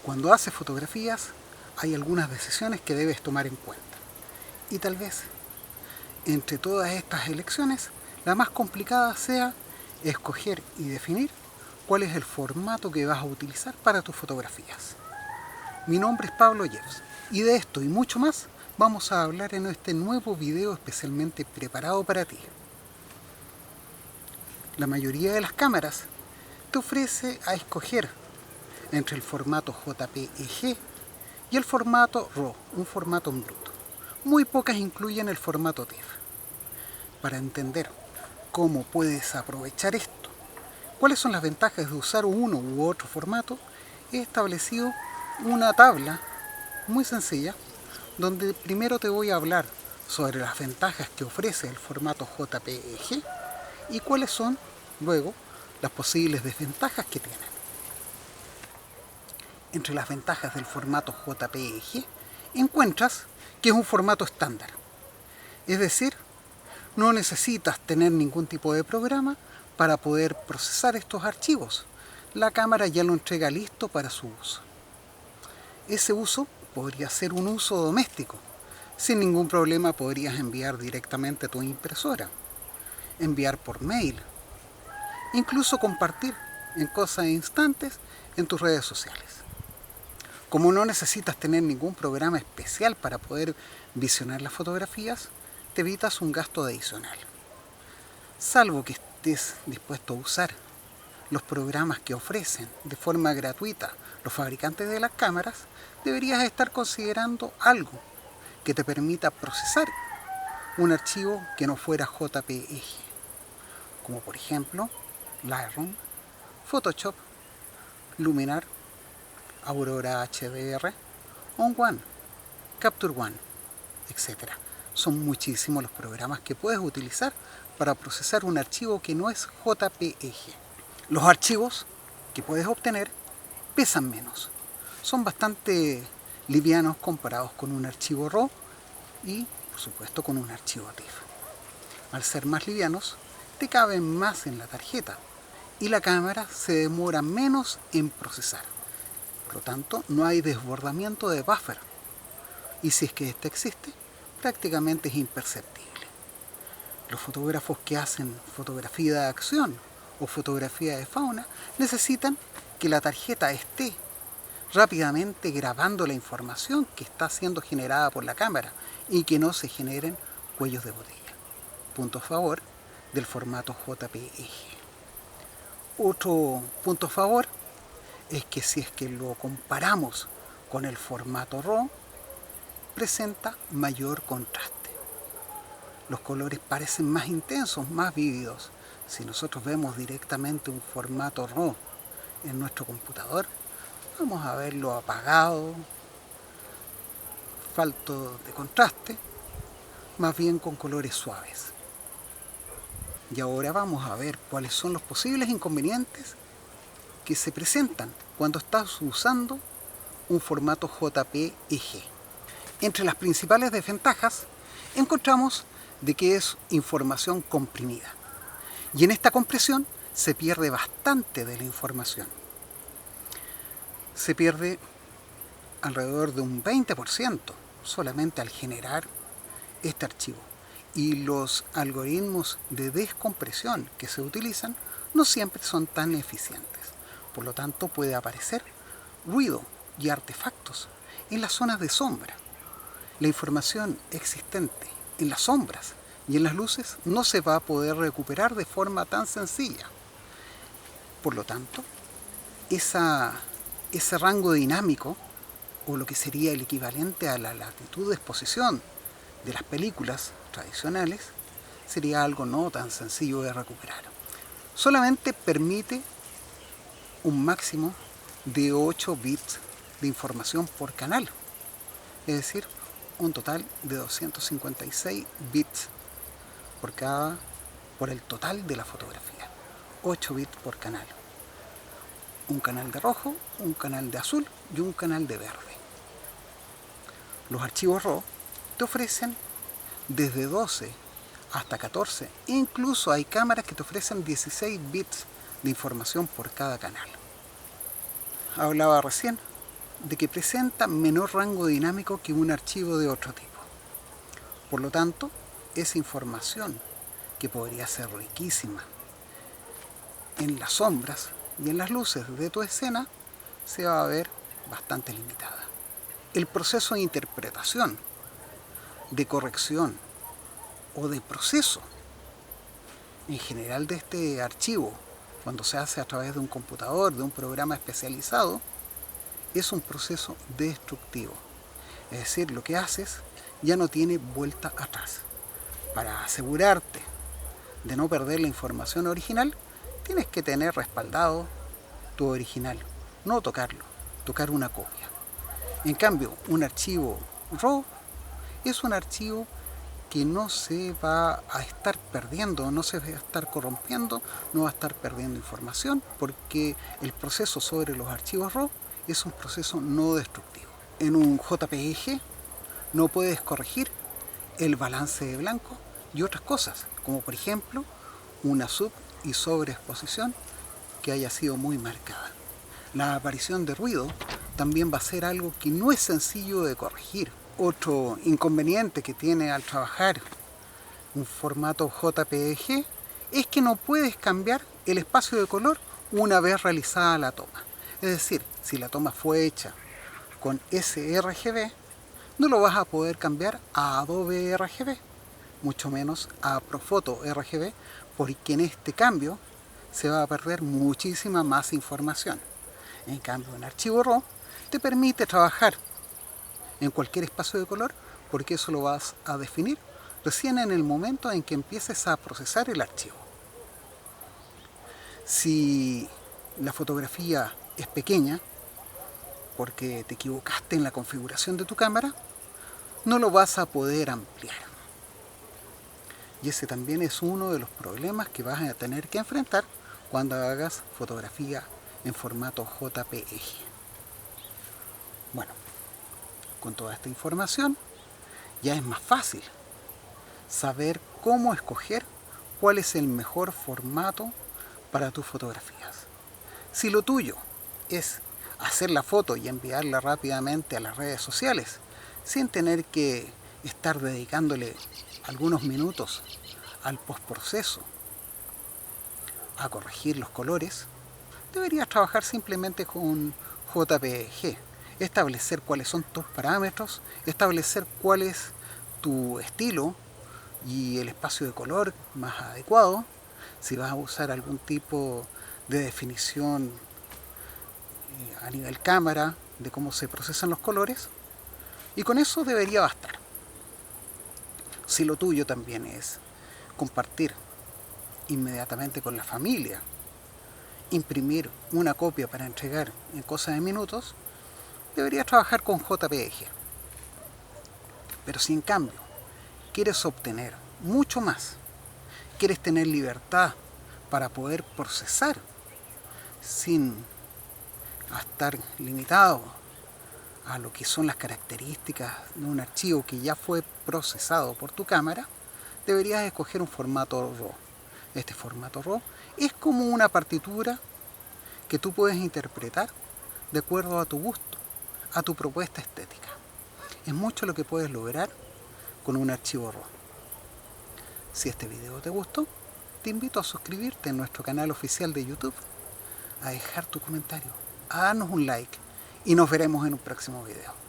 Cuando haces fotografías hay algunas decisiones que debes tomar en cuenta. Y tal vez entre todas estas elecciones la más complicada sea escoger y definir cuál es el formato que vas a utilizar para tus fotografías. Mi nombre es Pablo Jeffs y de esto y mucho más vamos a hablar en este nuevo video especialmente preparado para ti. La mayoría de las cámaras te ofrece a escoger entre el formato JPEG y el formato RAW, un formato en bruto. Muy pocas incluyen el formato TIFF. Para entender cómo puedes aprovechar esto, cuáles son las ventajas de usar uno u otro formato, he establecido una tabla muy sencilla donde primero te voy a hablar sobre las ventajas que ofrece el formato JPEG y cuáles son luego las posibles desventajas que tiene. Entre las ventajas del formato JPEG encuentras que es un formato estándar, es decir, no necesitas tener ningún tipo de programa para poder procesar estos archivos. La cámara ya lo entrega listo para su uso. Ese uso podría ser un uso doméstico. Sin ningún problema podrías enviar directamente a tu impresora, enviar por mail, incluso compartir en cosas instantes en tus redes sociales. Como no necesitas tener ningún programa especial para poder visionar las fotografías, te evitas un gasto adicional. Salvo que estés dispuesto a usar los programas que ofrecen de forma gratuita los fabricantes de las cámaras, deberías estar considerando algo que te permita procesar un archivo que no fuera JPEG, como por ejemplo Lightroom, Photoshop, Luminar, Aurora HDR, ON1, Capture One, etc. Son muchísimos los programas que puedes utilizar para procesar un archivo que no es JPEG. Los archivos que puedes obtener pesan menos, son bastante livianos comparados con un archivo RAW y, por supuesto, con un archivo TIFF. Al ser más livianos, te caben más en la tarjeta y la cámara se demora menos en procesar. Por lo tanto, no hay desbordamiento de buffer y si es que este existe, prácticamente es imperceptible. Los fotógrafos que hacen fotografía de acción o fotografía de fauna necesitan que la tarjeta esté rápidamente grabando la información que está siendo generada por la cámara y que no se generen cuellos de botella. Punto a favor del formato JPEG. Otro punto a favor es que si es que lo comparamos con el formato RAW, presenta mayor contraste. Los colores parecen más intensos, más vívidos. Si nosotros vemos directamente un formato RAW en nuestro computador, vamos a verlo apagado, falto de contraste, más bien con colores suaves. Y ahora vamos a ver cuáles son los posibles inconvenientes que se presentan cuando estás usando un formato JPEG. Entre las principales desventajas encontramos de que es información comprimida. Y en esta compresión se pierde bastante de la información. Se pierde alrededor de un 20% solamente al generar este archivo. Y los algoritmos de descompresión que se utilizan no siempre son tan eficientes. Por lo tanto, puede aparecer ruido y artefactos en las zonas de sombra. La información existente en las sombras y en las luces no se va a poder recuperar de forma tan sencilla. Por lo tanto, ese rango dinámico, o lo que sería el equivalente a la latitud de exposición de las películas tradicionales, sería algo no tan sencillo de recuperar. Solamente permite un máximo de 8 bits de información por canal, es decir, un total de 256 bits por el total de la fotografía, 8 bits por canal. Un canal de rojo, un canal de azul y un canal de verde. Los archivos RAW te ofrecen desde 12 hasta 14, incluso hay cámaras que te ofrecen 16 bits de información por cada canal. Hablaba recién de que presenta menor rango dinámico que un archivo de otro tipo. Por lo tanto, esa información, que podría ser riquísima en las sombras y en las luces de tu escena, se va a ver bastante limitada. El proceso de interpretación, de corrección o de proceso en general de este archivo, cuando se hace a través de un computador, de un programa especializado, es un proceso destructivo. Es decir, lo que haces ya no tiene vuelta atrás. Para asegurarte de no perder la información original, tienes que tener respaldado tu original, no tocarlo, tocar una copia. En cambio, un archivo RAW es un archivo que no se va a estar perdiendo, no se va a estar corrompiendo, no va a estar perdiendo información, porque el proceso sobre los archivos RAW es un proceso no destructivo. En un JPEG no puedes corregir el balance de blanco y otras cosas, como por ejemplo una sub y sobreexposición que haya sido muy marcada. La aparición de ruido también va a ser algo que no es sencillo de corregir. Otro inconveniente que tiene al trabajar un formato JPEG es que no puedes cambiar el espacio de color una vez realizada la toma. Es decir, si la toma fue hecha con sRGB, no lo vas a poder cambiar a Adobe RGB, mucho menos a Profoto RGB, porque en este cambio se va a perder muchísima más información. En cambio, un archivo RAW te permite trabajar en cualquier espacio de color, porque eso lo vas a definir recién en el momento en que empieces a procesar el archivo. Si la fotografía es pequeña, porque te equivocaste en la configuración de tu cámara, no lo vas a poder ampliar. Y ese también es uno de los problemas que vas a tener que enfrentar cuando hagas fotografía en formato JPEG. Bueno, con toda esta información ya es más fácil saber cómo escoger cuál es el mejor formato para tus fotografías. Si lo tuyo es hacer la foto y enviarla rápidamente a las redes sociales sin tener que estar dedicándole algunos minutos al postproceso, a corregir los colores, deberías trabajar simplemente con JPG, establecer cuáles son tus parámetros, establecer cuál es tu estilo y el espacio de color más adecuado, si vas a usar algún tipo de definición a nivel cámara, de cómo se procesan los colores, y con eso debería bastar. Si lo tuyo también es compartir inmediatamente con la familia, imprimir una copia para entregar en cosa de minutos, deberías trabajar con JPG. Pero si en cambio quieres obtener mucho más, quieres tener libertad para poder procesar sin estar limitado a lo que son las características de un archivo que ya fue procesado por tu cámara, deberías escoger un formato RAW. Este formato RAW es como una partitura que tú puedes interpretar de acuerdo a tu gusto, a tu propuesta estética. Es mucho lo que puedes lograr con un archivo RAW. Si este video te gustó, te invito a suscribirte en nuestro canal oficial de YouTube, a dejar tu comentario, a darnos un like y nos veremos en un próximo video.